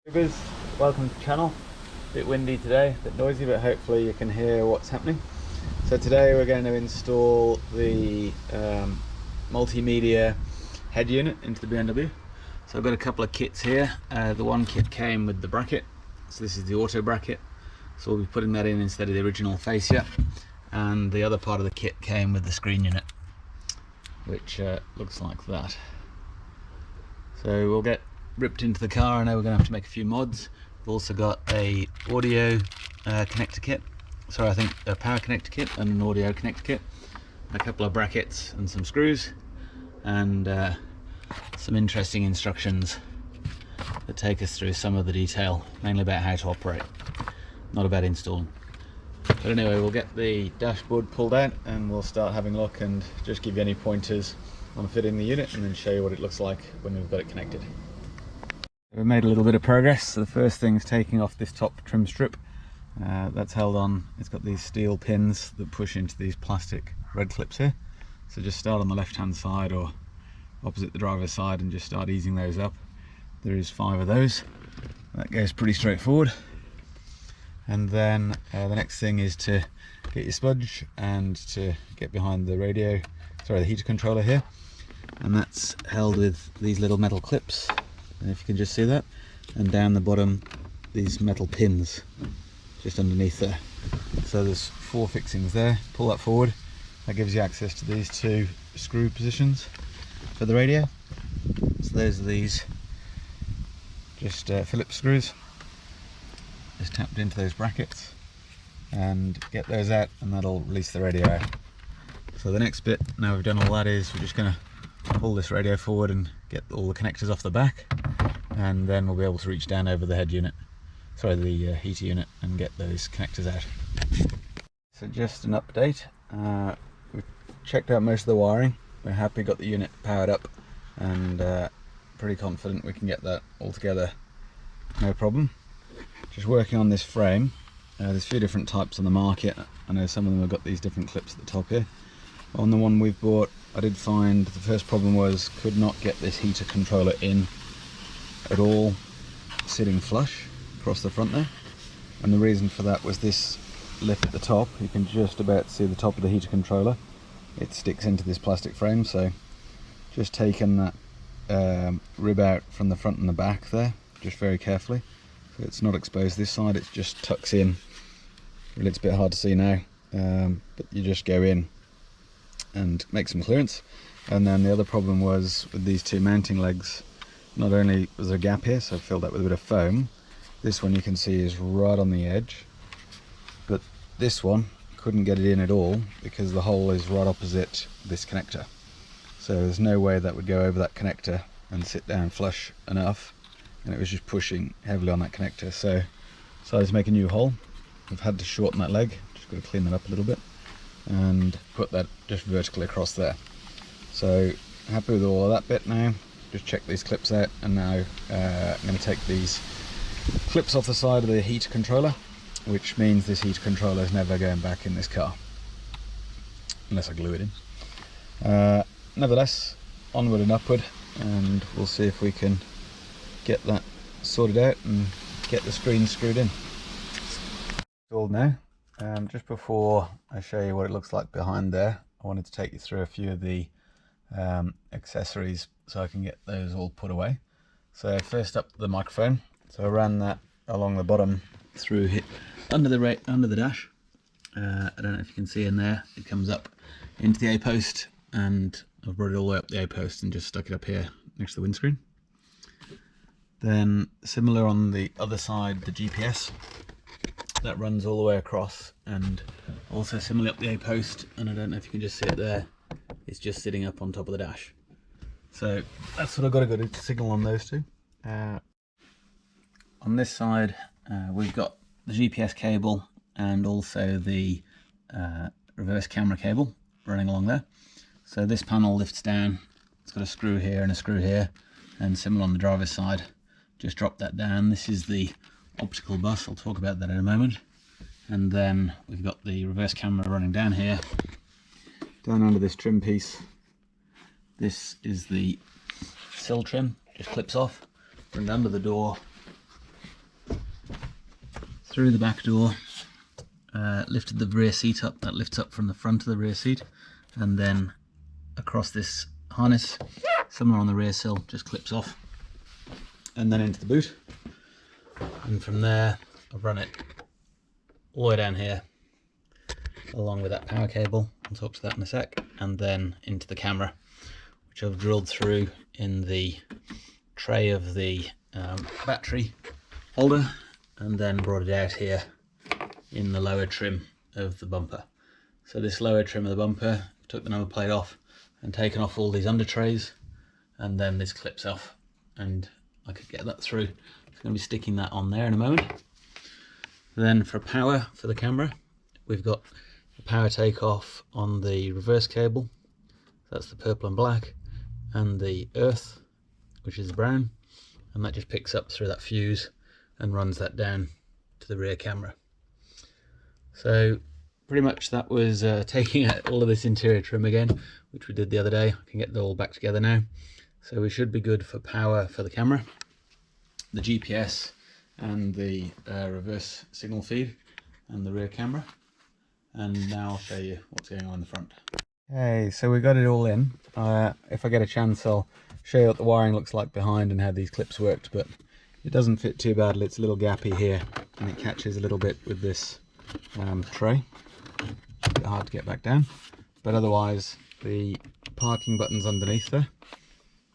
Viewers, welcome to the channel. A bit windy today, a bit noisy, but hopefully you can hear what's happening. So today we're going to install the multimedia head unit into the BMW. So I've got a couple of kits here. The one kit came with the bracket, so this is the auto bracket, so we'll be putting that in instead of the original fascia. And the other part of the kit came with the screen unit, which looks like that. So we'll get ripped into the car. I know we're going to have to make a few mods. We've also got a audio connector kit, sorry, I think a power connector kit and an audio connector kit, a couple of brackets and some screws, and some interesting instructions that take us through some of the detail, mainly about how to operate, not about installing. But anyway, we'll get the dashboard pulled out and we'll start having a look and just give you any pointers on fitting the unit, and then show you what it looks like when we've got it connected. We've made a little bit of progress. So the first thing is taking off this top trim strip. That's held on, it's got these steel pins that push into these plastic red clips here. So just start on the left hand side or opposite the driver's side and just start easing those up. There is 5 of those. That goes pretty straightforward. And then the next thing is to get your spudge and to get behind the radio, sorry, the heater controller here. And that's held with these little metal clips, and if you can just see that, and down the bottom these metal pins just underneath there. So there's 4 fixings there. Pull that forward, that gives you access to these 2 screw positions for the radio. So those are these just Phillips screws, just tapped into those brackets and get those out, and that'll release the radio out. So the next bit, now we've done all that, is we're just going to pull this radio forward and get all the connectors off the back, and then we'll be able to reach down over the head unit, sorry, the heater unit, and get those connectors out. So just an update, we've checked out most of the wiring, we're happy, got the unit powered up, and pretty confident we can get that all together, no problem. Just working on this frame. There's a few different types on the market. I know some of them have got these different clips at the top here. On the one we've bought, I did find the first problem was could not get this heater controller in at all, sitting flush across the front there. And the reason for that was this lip at the top. You can just about see the top of the heater controller. It sticks into this plastic frame, so just taking that rib out from the front and the back there, just very carefully. So it's not exposed this side, it just tucks in. Really, it's a bit hard to see now, but you just go in and make some clearance. And then the other problem was with these 2 mounting legs, not only was there a gap here, so I filled that with a bit of foam. This one you can see is right on the edge, but this one couldn't get it in at all because the hole is right opposite this connector. So there's no way that would go over that connector and sit down flush enough, and it was just pushing heavily on that connector. So decided to make a new hole. I've had to shorten that leg, just got to clean that up a little bit, and put that just vertically across there. So happy with all of that bit now. Just check these clips out, and now I'm going to take these clips off the side of the heater controller, which means this heater controller is never going back in this car unless I glue it in. Nevertheless, onward and upward, and we'll see if we can get that sorted out and get the screen screwed in. Installed now. Just before I show you what it looks like behind there, I wanted to take you through a few of the accessories so I can get those all put away. So first up, the microphone. So I ran that along the bottom through here under the dash. I don't know if you can see in there, it comes up into the A-post, and I've brought it all the way up the A-post and just stuck it up here next to the windscreen. Then similar on the other side, the GPS. That runs all the way across, and also similarly up the A-post, and I don't know if you can just see it there, it's just sitting up on top of the dash. So that's what I've got a good signal on those 2. On this side we've got the GPS cable and also the reverse camera cable running along there. So this panel lifts down, it's got a screw here and a screw here, and similar on the driver's side, just drop that down. This is the optical bus, I'll talk about that in a moment. And then we've got the reverse camera running down here, down under this trim piece. This is the sill trim, just clips off, and under the door through the back door, lifted the rear seat up. That lifts up from the front of the rear seat, and then across this harness, somewhere on the rear sill, just clips off, and then into the boot. And from there, I've run it all the way down here, along with that power cable. I'll talk to that in a sec. And then into the camera, which I've drilled through in the tray of the battery holder, and then brought it out here in the lower trim of the bumper. So this lower trim of the bumper, took the number plate off and taken off all these under trays, and then this clips off, and I could get that through. I'm going to be sticking that on there in a moment. Then for power for the camera, we've got the power takeoff on the reverse cable. That's the purple and black, and the earth, which is brown, and that just picks up through that fuse and runs that down to the rear camera. So pretty much that was taking out all of this interior trim again, which we did the other day. I can get it all back together now. So we should be good for power for the camera, the GPS, and the reverse signal feed, and the rear camera. And now I'll show you what's going on in the front. Okay, so we got it all in. If I get a chance, I'll show you what the wiring looks like behind and how these clips worked, but it doesn't fit too badly. It's a little gappy here, and it catches a little bit with this tray. It's a bit hard to get back down, but otherwise the parking button's underneath there,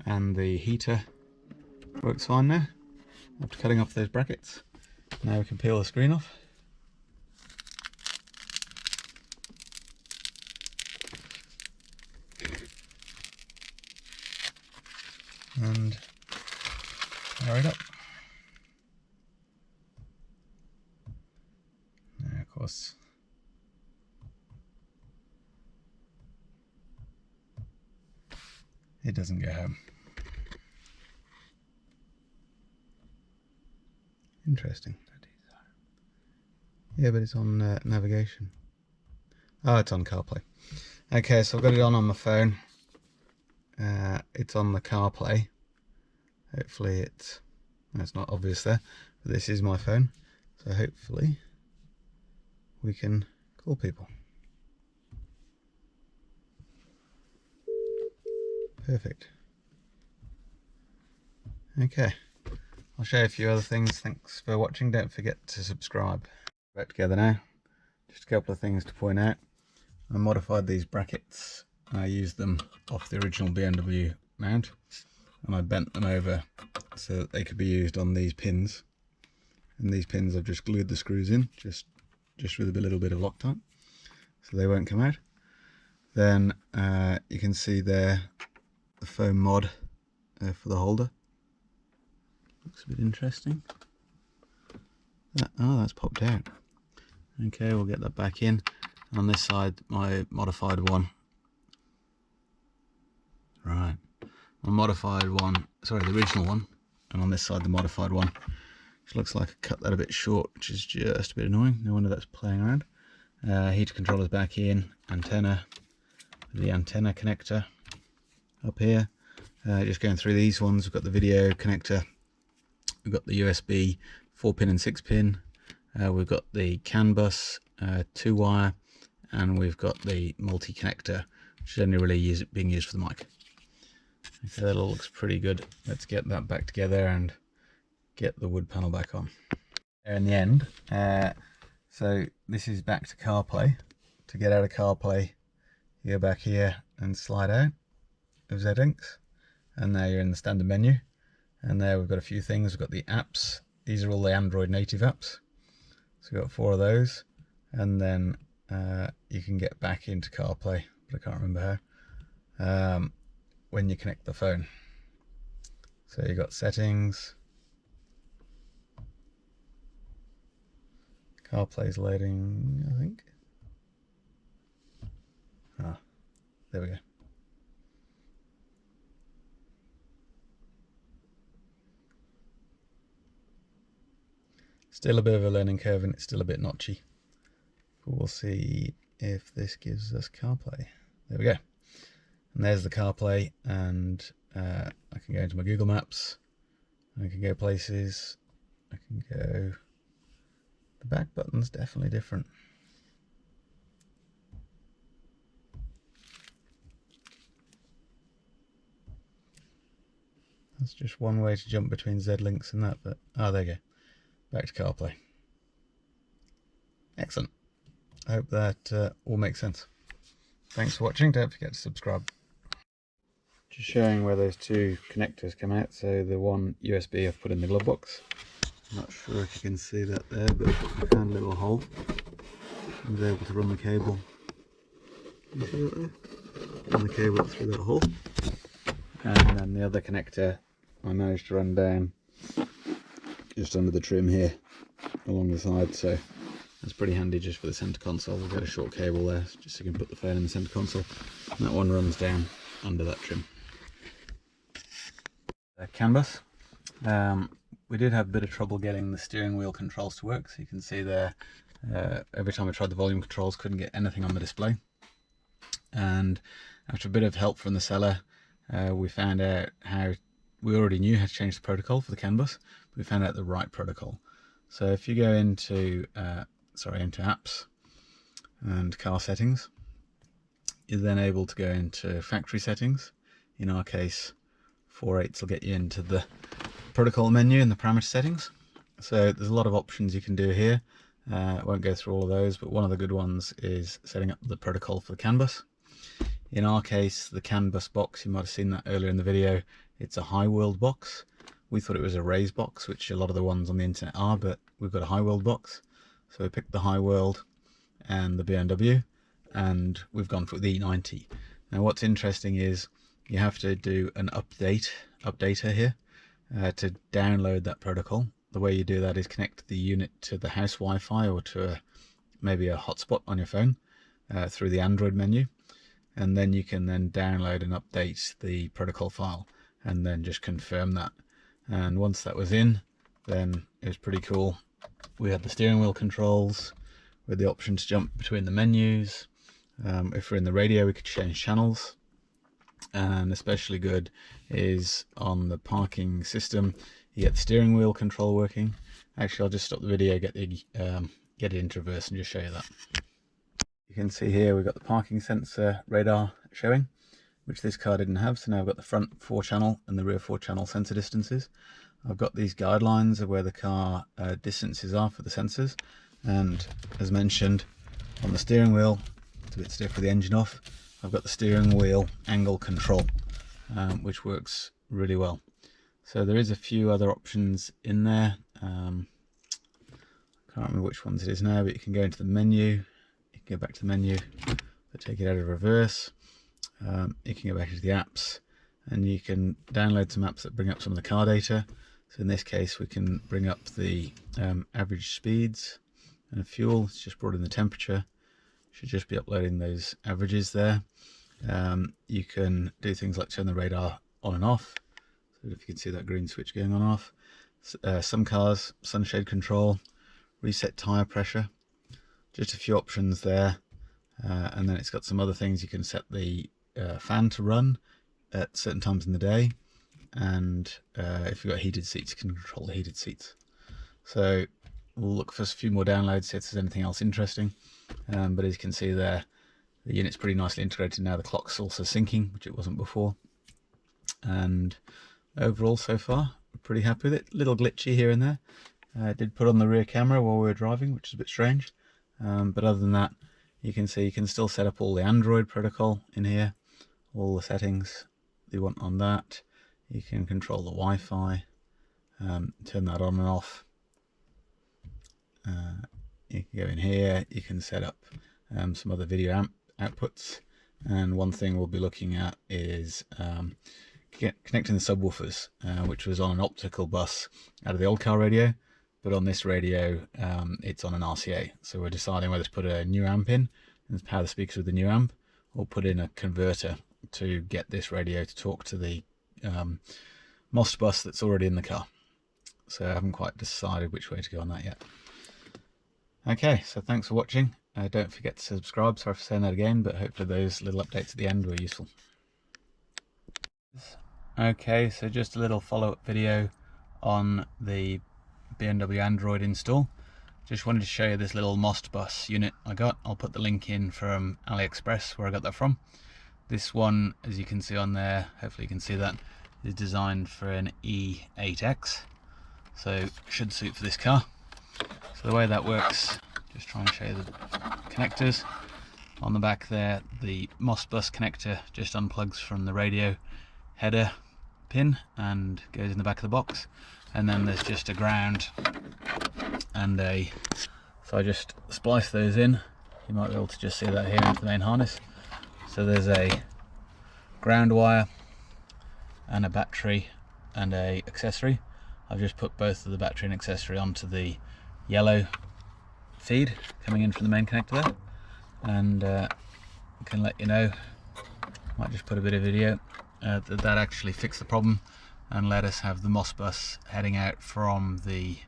and the heater works fine now. After cutting off those brackets, now we can peel the screen off. And power it up. Now, of course, it doesn't go home. Interesting. Yeah, but it's on navigation. Oh, it's on CarPlay. Okay, so I've got it on my phone. It's on the CarPlay. Hopefully it's not obvious there, but this is my phone, so hopefully we can call people. Perfect. Okay, I'll show you a few other things. Thanks for watching. Don't forget to subscribe. Back together now. Just a couple of things to point out. I modified these brackets. I used them off the original BMW mount, and I bent them over so that they could be used on these pins. And these pins I've just glued the screws in, just with a little bit of Loctite, so they won't come out. Then you can see there the foam mod for the holder. Looks a bit interesting. Oh, that's popped out. Okay, we'll get that back in. On this side, my modified one. Right, my modified one, sorry, the original one, and on this side the modified one, which looks like I cut that a bit short, which is just a bit annoying. No wonder that's playing around. Heater controller's back in, antenna, the antenna connector up here. Just going through these ones, we've got the video connector, we've got the USB 4-pin and 6-pin, we've got the CAN bus 2-wire, and we've got the multi-connector, which is only really being used for the mic. Okay, that all looks pretty good. Let's get that back together and get the wood panel back on. In the end, so this is back to CarPlay. To get out of CarPlay, you go back here and slide out of Z-Links, and now you're in the standard menu. And there we've got a few things. We've got the apps. These are all the Android native apps. So we've got 4 of those, and then you can get back into CarPlay, but I can't remember how. When you connect the phone. So you got settings, CarPlay's loading, I think. Ah, there we go. Still a bit of a learning curve, and it's still a bit notchy, but we'll see if this gives us CarPlay. There we go. And there's the CarPlay, and I can go into my Google Maps, I can go places, I can go the back button's definitely different. That's just one way to jump between Z-links and that, but there you go. Back to CarPlay. Excellent. I hope that all makes sense. Thanks for watching. Don't forget to subscribe. Just showing where those two connectors come out. So the one USB I've put in the glove box. I'm not sure if you can see that there, but I found a little hole. I was able to run the cable. You see that there? Run the cable through that hole. And then the other connector I managed to run down just under the trim here along the side, so that's pretty handy just for the center console. We've got a short cable there just so you can put the phone in the center console, and that one runs down under that trim. CAN bus. We did have a bit of trouble getting the steering wheel controls to work, so you can see there every time I tried the volume controls couldn't get anything on the display, and after a bit of help from the seller we found out how, we already knew how to change the protocol for the CAN bus, but we found out the right protocol. So if you go into into apps and car settings, you're then able to go into factory settings. In our case 4/8 will get you into the protocol menu and the parameter settings. So there's a lot of options you can do here. I won't go through all of those, but one of the good ones is setting up the protocol for the CAN bus. In our case, the CAN bus box, you might have seen that earlier in the video, it's a high world box. We thought it was a raised box, which a lot of the ones on the internet are, but we've got a high world box. So we picked the high world and the BMW, and we've gone for the E90. Now what's interesting is you have to do an updater here to download that protocol. The way you do that is connect the unit to the house Wi-Fi or to maybe a hotspot on your phone through the Android menu, and then you can then download and update the protocol file and then just confirm that. And once that was in, then it was pretty cool. We had the steering wheel controls with the option to jump between the menus. If we're in the radio, we could change channels. And especially good is on the parking system, you get the steering wheel control working. Actually, I'll just stop the video, get it into reverse and just show you that. You can see here we've got the parking sensor radar showing, which this car didn't have. So now I've got the front 4-channel and the rear 4-channel sensor distances. I've got these guidelines of where the car distances are for the sensors, and as mentioned on the steering wheel, it's a bit stiff with the engine off, I've got the steering wheel angle control, which works really well. So there is a few other options in there. I can't remember which ones it is now, but you can go into the menu, you can go back to the menu, but take it out of reverse. You can go back into the apps, and you can download some apps that bring up some of the car data. So in this case we can bring up the average speeds and fuel. It's just brought in the temperature. Should just be uploading those averages there. You can do things like turn the radar on and off, so if you can see that green switch going on and off. Some cars, sunshade control, reset tire pressure, just a few options there. And then it's got some other things. You can set the fan to run at certain times in the day, and if you've got heated seats, you can control the heated seats. So we'll look for a few more downloads, see if there's anything else interesting. But as you can see there, the unit's pretty nicely integrated now. The clock's also syncing, which it wasn't before. And overall, so far, we're pretty happy with it. A little glitchy here and there. I did put on the rear camera while we were driving, which is a bit strange. But other than that, you can see you can still set up all the Android protocol in here, all the settings you want on that. You can control the Wi-Fi, turn that on and off. You can go in here, you can set up some other video outputs, and one thing we'll be looking at is connecting the subwoofers, which was on an optical bus out of the old car radio, but on this radio it's on an RCA. So we're deciding whether to put a new amp in and power the speakers with the new amp, or put in a converter to get this radio to talk to the MOST bus that's already in the car. So I haven't quite decided which way to go on that yet. Okay, so thanks for watching. Don't forget to subscribe. Sorry for saying that again, but hopefully those little updates at the end were useful. Okay, so just a little follow-up video on the BMW Android install. Just wanted to show you this little MOST bus unit I got. I'll put the link in from AliExpress where I got that from. This one, as you can see on there, hopefully you can see that, is designed for an E8X, so should suit for this car. So the way that works, just trying to show you the connectors. On the back there, the MOST bus connector just unplugs from the radio header pin and goes in the back of the box, and then there's just a ground and a, so I just splice those in. You might be able to just see that here into the main harness. So there's a ground wire and a battery and a accessory. I've just put both of the battery and accessory onto the yellow feed coming in from the main connector there, and I can let you know, might just put a bit of video, that actually fixed the problem and let us have the MOST bus heading out from the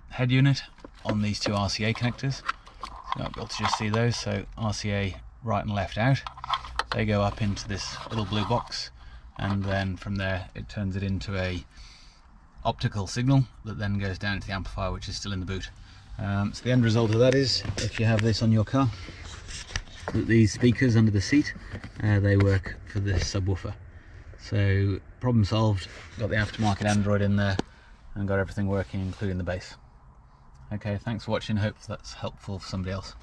head unit on these two RCA connectors. So you might be able to just see those. So RCA right and left out, they go up into this little blue box, and then from there it turns it into a optical signal that then goes down to the amplifier, which is still in the boot. So the end result of that is, if you have this on your car, that these speakers under the seat, they work for this subwoofer. So problem solved, got the aftermarket Android in there and got everything working, including the bass. Okay, thanks for watching, hope that's helpful for somebody else.